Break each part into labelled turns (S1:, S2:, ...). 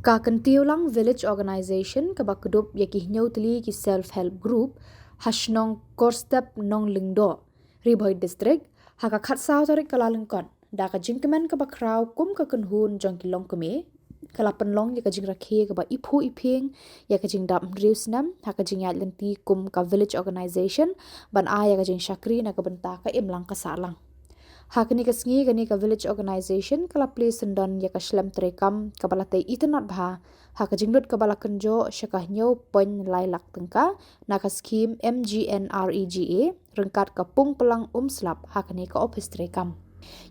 S1: Ka Kentiulang Village Organization ka bakudup yaki nyotli ki self-help group hashnong korstep nong lingdo Riboy district haka khatsao tarik kalalengkon da ka jingkemen ka bakraw kum ka kunhun jong ki long keme kala penlong ya ka jing rakhe ka ba ipu iping ya ka jing dap riusnam haka jing ya lenti kum ka village organization ban a ya ka jing shakri na ka benta ka imlang ka salang hakni ka sngi gani ka village organization kala place sendon ya ka shlam trekam ka balate itanot bha haka jinglut ka balakanjo shaka nyo pen lai lak tengka na ka scheme MGNREGA rengkat ka pung pelang slap hakni ka office trekam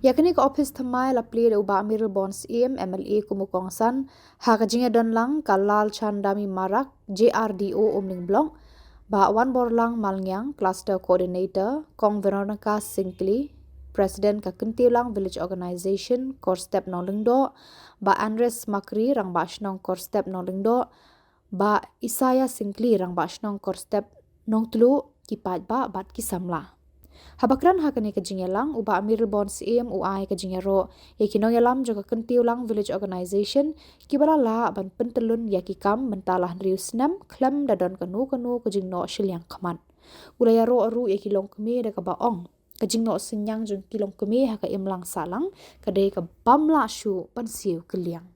S1: yakni ka office thamai la play uba amir bonds MLA kumukongsan haka jinga don lang ka lal chandami marak JRDO omning blong ba wan borlang malngyang cluster coordinator kong Veronica Singli President ka Kentiulang Village Organization Korstep Nolingdo ba Andres Makri rang bashnong Korstep Nolingdo ba Isaya Singli rang bashnong Korstep Nongtlu kipat ba bat kisamla habakran hakani ka jingelang uba amir bonds UI ka jingero yakinong yalam jo ka Kentiulang Village Organization kibala la ban pentelun yakikam mentalah riusnam klam dadon kanu ka jingno shilyang kaman ulaya ro aru yakilong keme da ka baong kajing no senyang jong kilong keme haka imlang salang kadai ka bamla shu pansiu keliang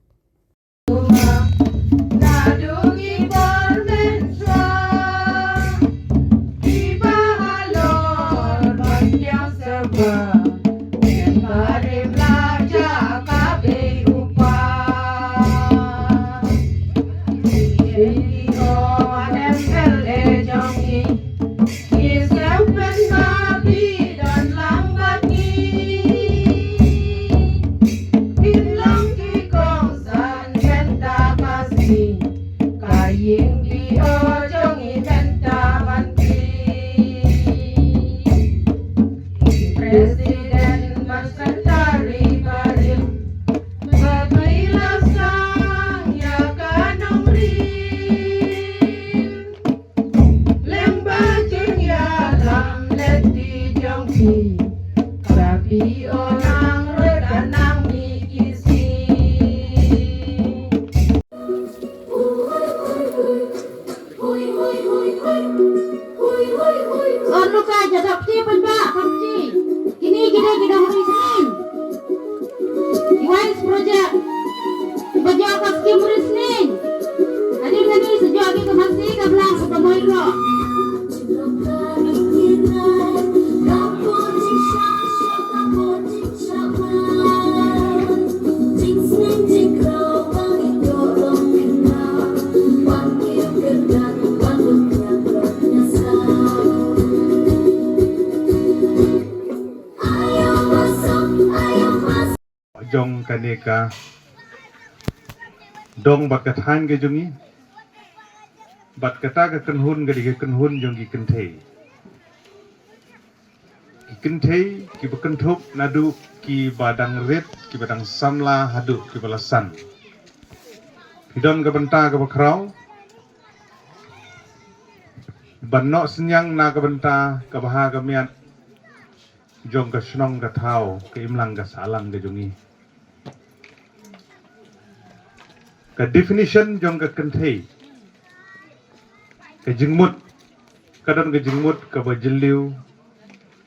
S2: jong kaneka dong bat kathan ge jongi bat kata ga kenhun ga dige kenhun jong gi kentei ki bekentup nadu ki badang red ki badang samla hadu ki balasan hidon ga benta ga bakrau banno senyang na ga benta ga baha ga miat jong ga snong ga thau ke imlang ga salang ga jongi ka definition jong ka kentei ka jingmut kadon ka jingmut ka ba jiliu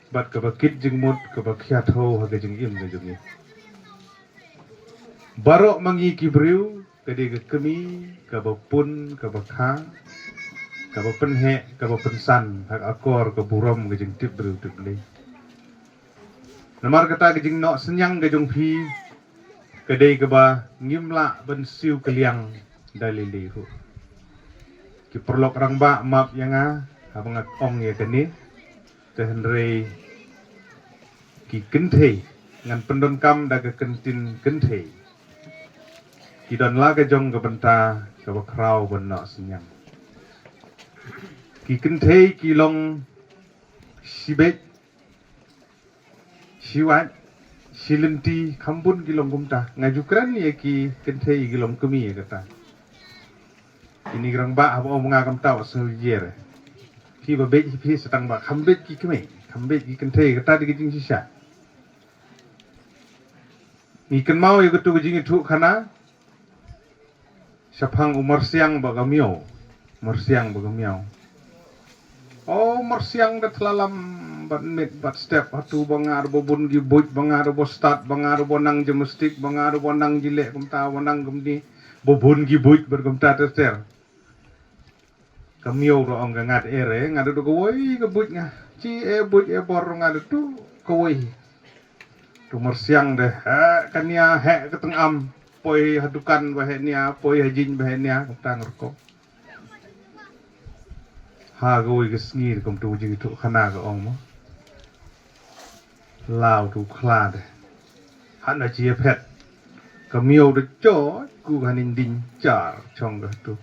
S2: bat ka ba kit jingmut ka ba khiatho ha ka jingim ka jongi baro mangi ki briu ka de ka kemi ka ba pun ka ba kha ka ba penhe ka ba pensan hak akor ka burom ka jing tip briu tip le namar kata ka jing no senyang ka jong phi kadai keba ngimla ben siu keliang dalili hu ki perlok rang ba map yanga habang ong ya kani tehenrei ki kentei ngan pendon kam daga kentin kentei ki don laga jong ga benta ka bakrau ben no senyang ki kentei ki long sibet siwat silenti kambun gilong gumta ngajukran ya ki kentei gilong kemi ya kata ini gerang ba abo mengagam tahu sejer ki ba be ki setang ba kambet ki kemi kambet ki kentei kata di kijing sisa ikan mau ya ketu kijing itu kana Sapang umarsiang bagamiao. Marsiang bagamiao. Oh, marsiang dat lalam bat mit bat step hatu bangar bo bun gi buj bangar bo start bangar bo nang jemestik bangar bo nang jilek kumta wanang gumni bo bun gi buj berkumta ter. Kamiao ro ang ngat ere ngadu do koi ke buj nga. Ci buj bor ngadu tu koi. Tu marsiang deh kania keteng am poi hadukan bahenia poi hajin bahenia kumta ngerko. Ha goi ke sngi kum tu jing tu khana ka ong mo. Lao tu khla deh. Hana chi phet. Kamiao de cho ku hanin din char chong ga tu.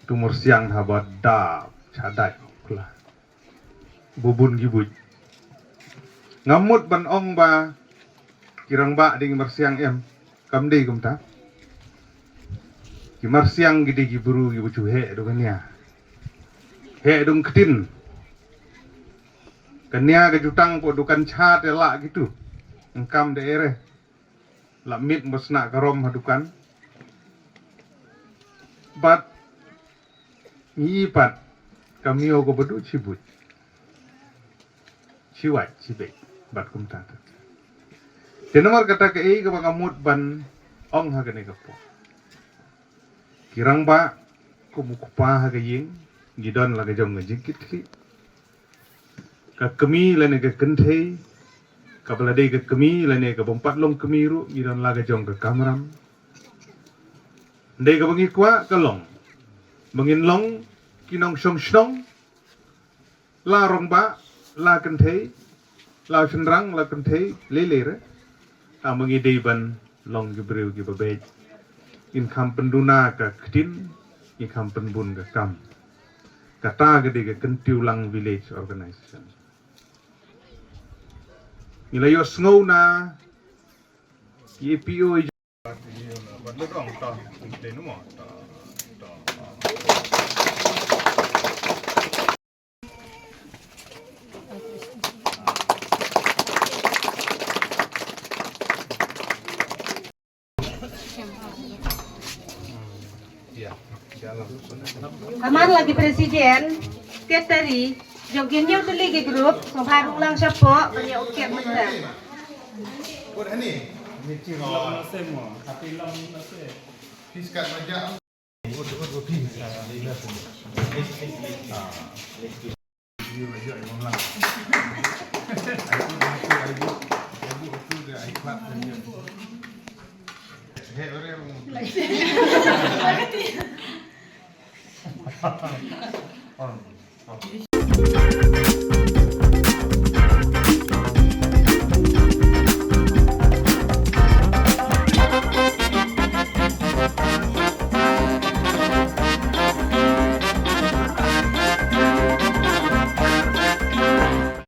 S2: Tu marsiang habat da chadai khla. Bubun gibuj. Ngamut ban ong ba kirang ba ding marsiang em kam dei kum ta. Ki marsiang gidi giburu gibucu he do kania. He dong ketin. Kania ke jutang po dukan cha te la gitu. Engkam de ere. La mit mesna karom hadukan. Bat nyipat kamio ko bedu cibut. Ciwat cibek bat kum ta. Tenomar kata ke ei ke bangamut ban ong ha ke ne po. Kirang ba kumukupa ha ke ying gidon la ke jong ngejikit li. Ka kemi la ne ke kenthe ka balade ke kemi la ne ke bompat long kemiru gidon la ke jong ke kamram. Ndai ke bangi kwa ke long. Bangin long kinong song song la rong ba la kenthe la sendrang la kenthe lele re. Ta mangi dei ban long gibreu gi babej. In kam penduna ka ktin in kam penbun ka kam. Kata gede ke Kentiulang Village Organization. Nilai yo snow na EPO badlo dong ta de no ta
S3: Aman lagi presiden, tiap tadi joginnya udah lagi grup, sobarung lang siya po, kanya okay masa.
S2: Buat ini. Micin lang na semua. Tapi lang na se. Fiskat aja. Buat pis. Hey,